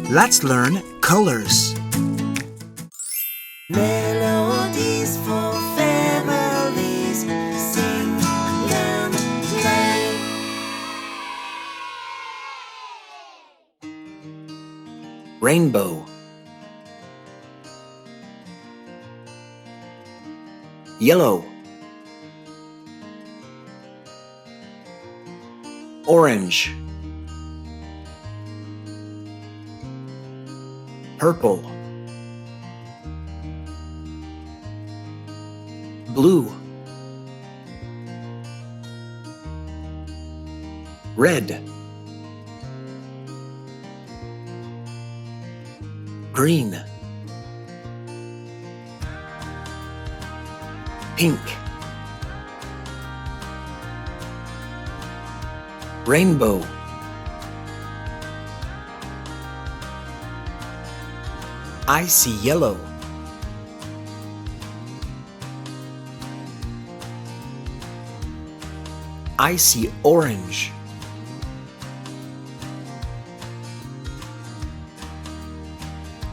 Let's learn colors. Melodies for families. Sing, learn, play. Rainbow, yellow, orange, purple, blue, red, green, pink, rainbow, I see yellow, I see orange,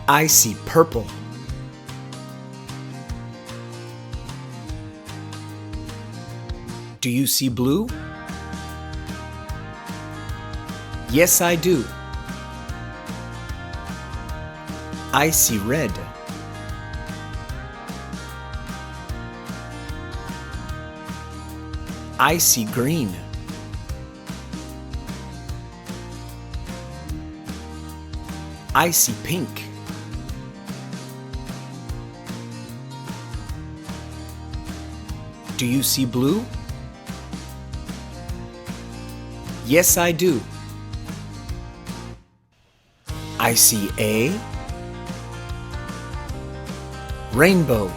I see purple, do you see blue? Yes, I do. I see red. I see green. I see pink. Do you see blue? Yes, I do. I see a rainbow.